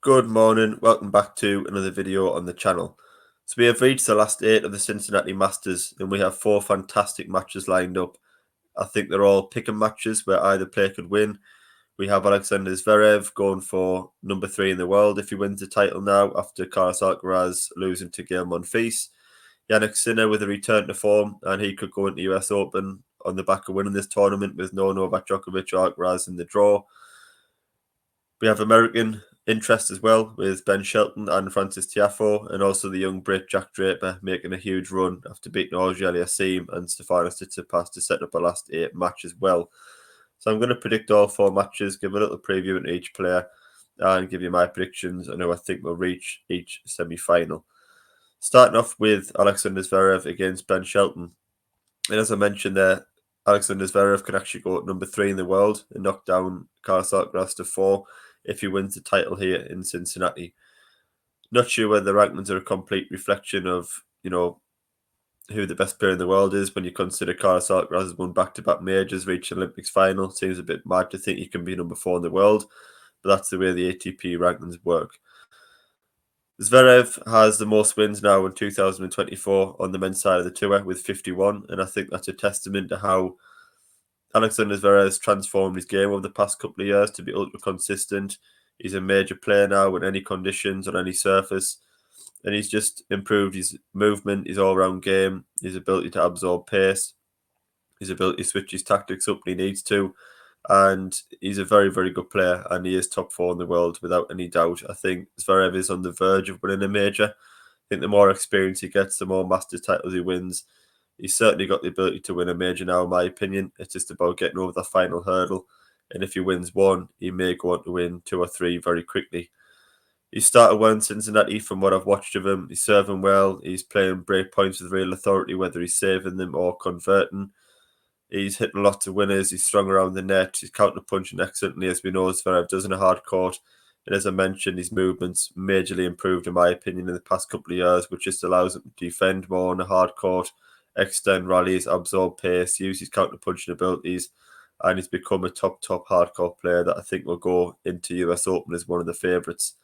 Good morning, welcome back to another video on the channel. So we have reached the last 8 of the Cincinnati Masters and we have 4 fantastic matches lined up. I think they're all pick 'em matches where either player could win. We have Alexander Zverev going for number 3 in the world if he wins the title now after Carlos Alcaraz losing to Gael Monfils. Jannik Sinner with a return to form and he could go into US Open on the back of winning this tournament with no Novak Djokovic or Alcaraz in the draw. We have American interest as well with Ben Shelton and Francis Tiafoe, and also the young Brit Jack Draper making a huge run after beating Auger-Aliassime and Stefanos Tsitsipas to set up a last 8 match as well. So I'm going to predict all 4 matches, give a little preview into each player, and give you my predictions and who I think will reach each semi-final. Starting off with Alexander Zverev against Ben Shelton. And as I mentioned there, Alexander Zverev can actually go at number 3 in the world and knock down Carlos Alcaraz to 4 if he wins the title here in Cincinnati. Not sure whether the rankings are a complete reflection of, who the best player in the world is when you consider Carlos Alcaraz has won back-to-back majors, reached Olympics final. Seems a bit mad to think he can be number 4 in the world, but that's the way the ATP rankings work. Zverev has the most wins now in 2024 on the men's side of the tour with 51, and I think that's a testament to how Alexander Zverev has transformed his game over the past couple of years to be ultra consistent. He's a major player now in any conditions, on any surface, and he's just improved his movement, his all-round game, his ability to absorb pace, his ability to switch his tactics up when he needs to, and he's a very, very good player, and he is top 4 in the world without any doubt. I think Zverev is on the verge of winning a major. I think the more experience he gets, the more Masters titles he wins. He's certainly got the ability to win a major now, in my opinion. It's just about getting over the final hurdle. And if he wins 1, he may go on to win 2 or 3 very quickly. He started well in Cincinnati from what I've watched of him. He's serving well. He's playing break points with real authority, whether he's saving them or converting. He's hitting lots of winners. He's strong around the net. He's counter-punching excellently, as we know Zverev does in a hard court. And as I mentioned, his movements majorly improved, in my opinion, in the past couple of years, which just allows him to defend more on a hard court, extend rallies, absorb pace, use his counter-punching abilities, and he's become a top hardcore player that I think will go into US Open as one of the favourites.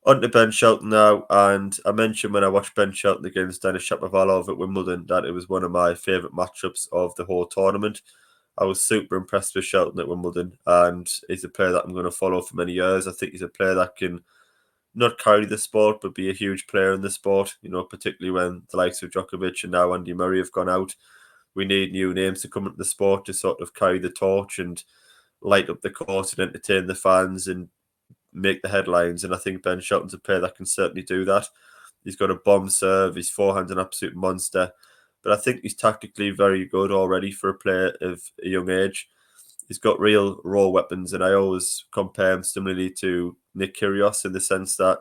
On to Ben Shelton now, and I mentioned when I watched Ben Shelton against Denis Shapovalov at Wimbledon that it was one of my favourite matchups of the whole tournament. I was super impressed with Shelton at Wimbledon, and he's a player that I'm going to follow for many years. I think he's a player that can not carry the sport, but be a huge player in the sport, particularly when the likes of Djokovic and now Andy Murray have gone out. We need new names to come into the sport to sort of carry the torch and light up the court and entertain the fans and make the headlines. And I think Ben Shelton's a player that can certainly do that. He's got a bomb serve. His forehand's an absolute monster. But I think he's tactically very good already for a player of a young age. He's got real raw weapons, and I always compare him similarly to Nick Kyrgios in the sense that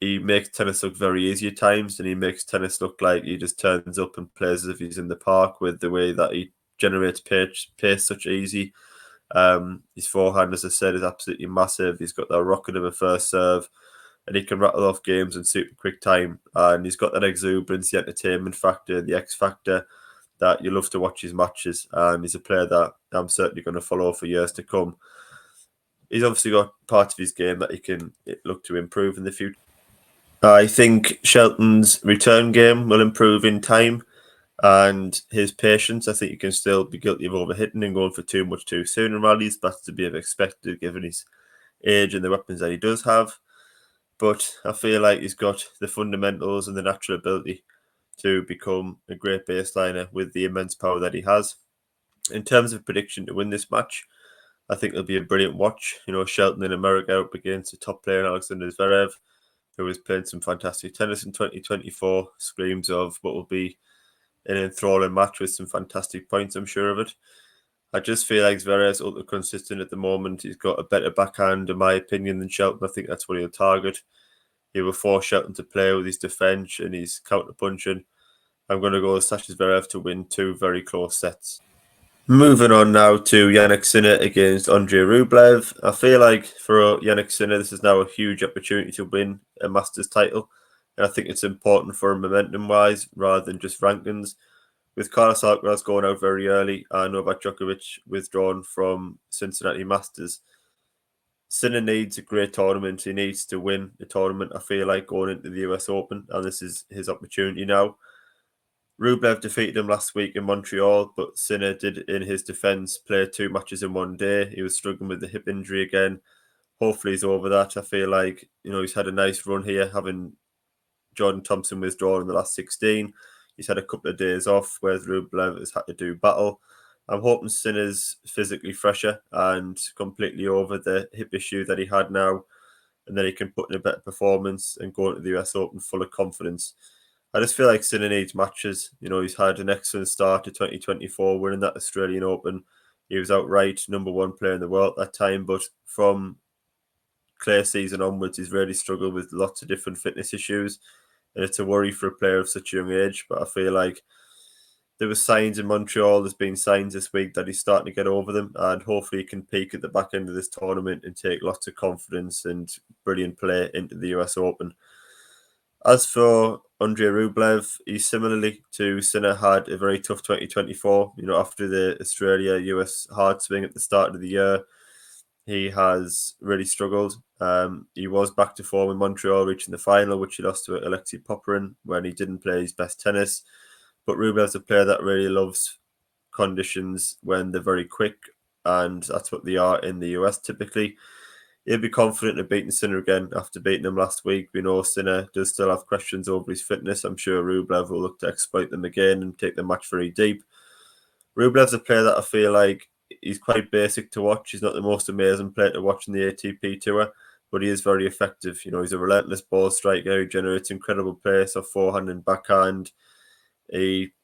he makes tennis look very easy at times, and he makes tennis look like he just turns up and plays as if he's in the park with the way that he generates pace such easy. His forehand, as I said, is absolutely massive. He's got that rocket of a first serve, and he can rattle off games in super quick time. And he's got that exuberance, the entertainment factor, the X factor that you love to watch his matches. And he's a player that I'm certainly going to follow for years to come. He's obviously got part of his game that he can look to improve in the future. I think Shelton's return game will improve in time, and his patience. I think he can still be guilty of overhitting and going for too much too soon in rallies. That's to be expected given his age and the weapons that he does have. But I feel like he's got the fundamentals and the natural ability to become a great baseliner with the immense power that he has. In terms of prediction to win this match, I think it'll be a brilliant watch. Shelton in America up against a top player, Alexander Zverev, who is playing some fantastic tennis in 2024. Screams of what will be an enthralling match with some fantastic points, I'm sure of it. I just feel like Zverev's ultra consistent at the moment. He's got a better backhand, in my opinion, than Shelton. I think that's what he'll target. He will force Shelton to play with his defence and his counter-punching. I'm going to go with Sasha Zverev to win 2 very close sets. Moving on now to Jannik Sinner against Andrei Rublev. I feel like for Jannik Sinner, this is now a huge opportunity to win a Masters title. And I think it's important for him momentum-wise rather than just rankings. With Carlos Alcaraz going out very early and Novak Djokovic withdrawn from Cincinnati Masters, Sinner needs a great tournament. He needs to win the tournament, I feel like, going into the US Open, and this is his opportunity now. Rublev defeated him last week in Montreal, but Sinner did, in his defence, play 2 matches in one day. He was struggling with the hip injury again. Hopefully he's over that. I feel like, he's had a nice run here, having Jordan Thompson withdrawn in the last 16. He's had a couple of days off, whereas Rublev has had to do battle. I'm hoping Sinner's physically fresher and completely over the hip issue that he had now, and then he can put in a better performance and go into the US Open full of confidence. I just feel like Sinner needs matches. He's had an excellent start to 2024, winning that Australian Open. He was outright #1 player in the world at that time, but from clay season onwards, he's really struggled with lots of different fitness issues, and it's a worry for a player of such a young age. But I feel like there were signs in Montreal, there's been signs this week that he's starting to get over them, and hopefully he can peak at the back end of this tournament and take lots of confidence and brilliant play into the US Open. As for Andrei Rublev, he similarly to Sinner had a very tough 2024. After the Australia-US hard swing at the start of the year, he has really struggled. He was back to form in Montreal, reaching the final, which he lost to Alexei Popyrin when he didn't play his best tennis. But Rublev's a player that really loves conditions when they're very quick, and that's what they are in the US typically. He'll be confident of beating Sinner again after beating him last week. We know Sinner does still have questions over his fitness. I'm sure Rublev will look to exploit them again and take the match very deep. Rublev's a player that I feel like he's quite basic to watch. He's not the most amazing player to watch in the ATP Tour, but he is very effective. He's a relentless ball striker who generates incredible pace off forehand and backhand. He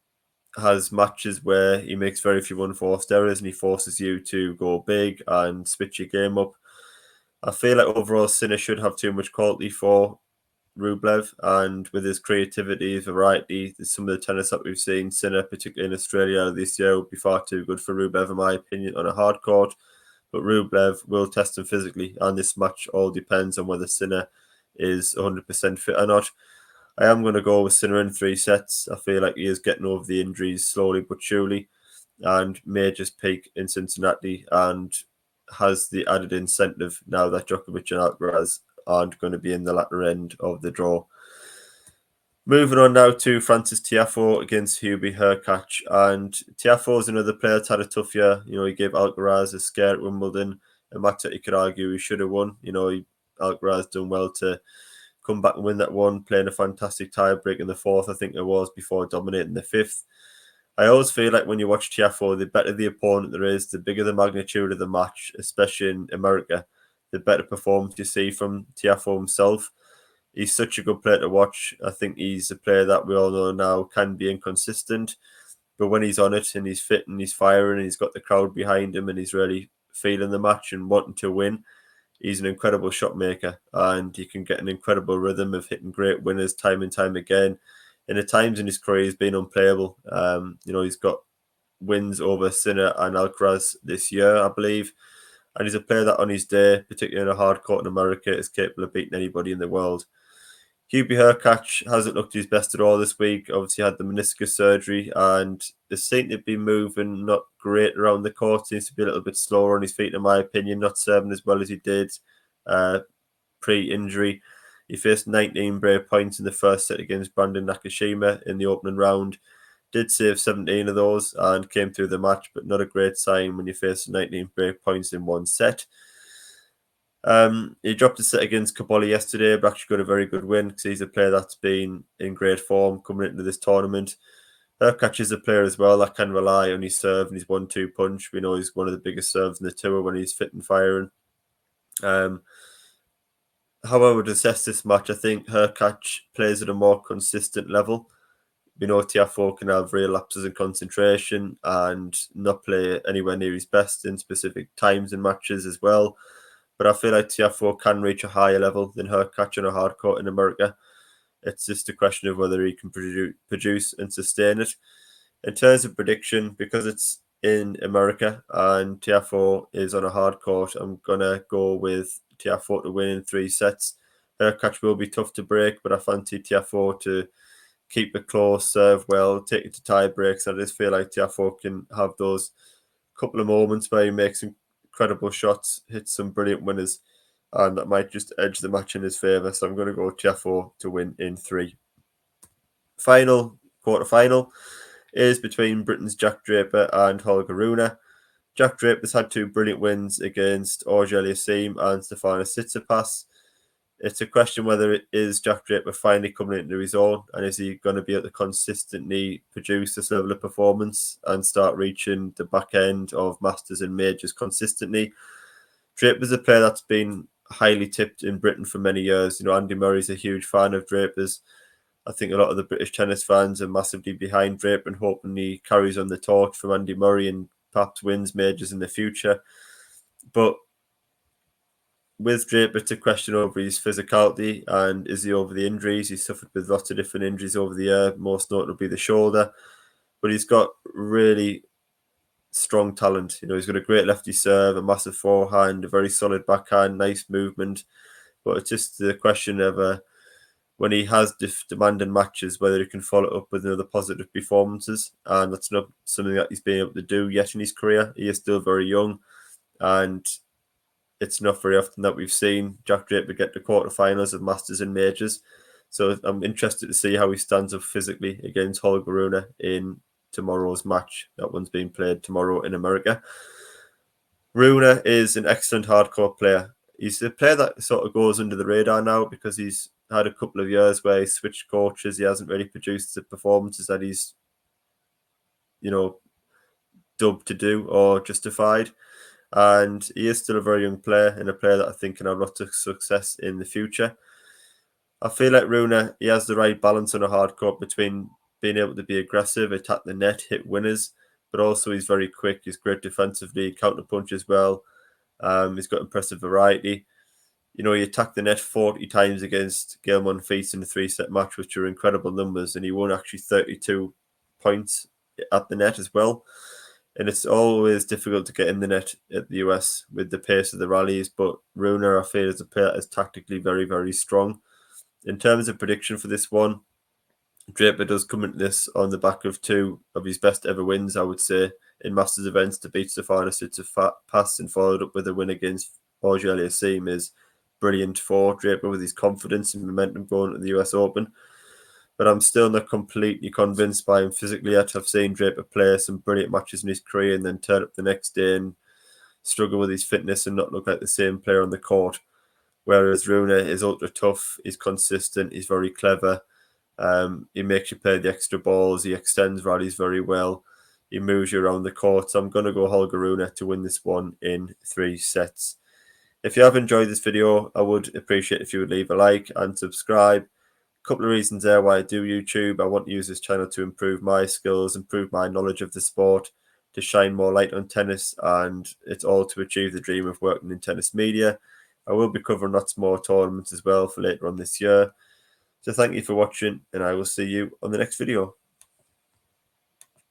has matches where he makes very few unforced errors and he forces you to go big and switch your game up. I feel like overall Sinner should have too much quality for Rublev, and with his creativity, his variety, some of the tennis that we've seen, Sinner, particularly in Australia this year, would be far too good for Rublev, in my opinion, on a hard court. But Rublev will test him physically, and this match all depends on whether Sinner is 100% fit or not. I am going to go with Sinner in 3 sets. I feel like he is getting over the injuries slowly but surely, and may just peak in Cincinnati, and has the added incentive now that Djokovic and Alcaraz aren't going to be in the latter end of the draw. Moving on now to Frances Tiafoe against Hubie Hurkacz. And Tiafoe is another player that's had a tough year. He gave Alcaraz a scare at Wimbledon, a match that you could argue he should have won. Alcaraz done well to come back and win that one, playing a fantastic tiebreak in the 4th, I think it was, before dominating the 5th. I always feel like when you watch Tiafoe, the better the opponent there is, the bigger the magnitude of the match, especially in America, the better performance you see from Tiafoe himself. He's such a good player to watch. I think he's a player that we all know now can be inconsistent, but when he's on it and he's fit and he's firing and he's got the crowd behind him and he's really feeling the match and wanting to win, he's an incredible shot maker, and he can get an incredible rhythm of hitting great winners time and time again. And at times in his career, he's been unplayable. He's got wins over Sinner and Alcaraz this year, I believe. And he's a player that on his day, particularly in a hard court in America, is capable of beating anybody in the world. Hubie Hurkacz hasn't looked his best at all this week. Obviously had the meniscus surgery, and they seem to be moving not great around the court. Seems to be a little bit slower on his feet, in my opinion, not serving as well as he did pre-injury. He faced 19 break points in the first set against Brandon Nakashima in the opening round. Did save 17 of those and came through the match, but not a great sign when you face 19 break points in one set. He dropped a set against Kaboli yesterday, but actually got a very good win because he's a player that's been in great form coming into this tournament. Hurkacz is a player as well that can rely on his serve and his 1-2 punch. We know he's one of the biggest serves in the tour when he's fit and firing. How I would assess this match, I think Hurkacz plays at a more consistent level. We know Tiafoe can have real lapses in concentration and not play anywhere near his best in specific times in matches as well. But I feel like Tiafoe can reach a higher level than Hurkacz on a hard court in America. It's just a question of whether he can produce and sustain it. In terms of prediction, because it's in America and Tiafoe is on a hard court, I'm going to go with Tiafoe to win in 3 sets. Hurkacz will be tough to break, but I fancy Tiafoe to keep it close, serve well, take it to tie breaks. I just feel like Tiafoe can have those couple of moments where he makes incredible shots, hits some brilliant winners. and that might just edge the match in his favour. So I'm going to go Tiafoe to win in 3. Final quarter-final is between Britain's Jack Draper and Holger Rune. Jack Draper's had 2 brilliant wins against Auger-Aliassime and Stefanos Tsitsipas. It's a question whether it is Jack Draper finally coming into his own, and is he going to be able to consistently produce this level of performance and start reaching the back end of Masters and Majors consistently. Draper's a player that's been highly tipped in Britain for many years. You know, Andy Murray's a huge fan of Draper's. I think a lot of the British tennis fans are massively behind Draper and hoping he carries on the torch from Andy Murray and perhaps wins majors in the future. But with Draper, it's a question over his physicality and is he over the injuries. He's suffered with lots of different injuries over the year, most notably the shoulder. But he's got really strong talent. You know, he's got a great lefty serve, a massive forehand, a very solid backhand, nice movement. But it's just the question of when he has demanding matches, whether he can follow it up with other positive performances. And that's not something that he's been able to do yet in his career. He is still very young, and it's not very often that we've seen Jack Draper get to quarterfinals of Masters and Majors. So I'm interested to see how he stands up physically against Holger Rune in tomorrow's match. That one's being played tomorrow in America. Rune is an excellent hardcore player. He's a player that sort of goes under the radar now because he's had a couple of years where he switched coaches. He hasn't really produced the performances that he's, you know, dubbed to do or justified. And he is still a very young player and a player that I think can have lots of success in the future. I feel like Rune, he has the right balance on a hard court between being able to be aggressive, attack the net, hit winners, but also he's very quick. He's great defensively, counterpunch as well. He's got impressive variety. You know, he attacked the net 40 times against Gael Monfils in a 3-set match, which are incredible numbers, and he won actually 32 points at the net as well. And it's always difficult to get in the net at the US with the pace of the rallies, but Rune, I feel, is a player that is tactically very, very strong. In terms of prediction for this one, Draper does come into this on the back of 2 of his best ever wins, I would say, in Masters events to beat Stefanos Tsitsipas and followed up with a win against Auger-Aliassime is brilliant for Draper with his confidence and momentum going to the US Open. But I'm still not completely convinced by him physically yet. I've seen Draper play some brilliant matches in his career and then turn up the next day and struggle with his fitness and not look like the same player on the court. Whereas Rune is ultra tough, he's consistent, he's very clever. He makes you play the extra balls, he extends rallies very well, he moves you around the court. So I'm going to go Holger Rune to win this one in 3 sets. If you have enjoyed this video, I would appreciate if you would leave a like and subscribe. Couple of reasons there why I do YouTube. I want to use this channel to improve my skills, improve my knowledge of the sport, to shine more light on tennis, and it's all to achieve the dream of working in tennis media. I will be covering lots more tournaments as well for later on this year. So thank you for watching, and I will see you on the next video.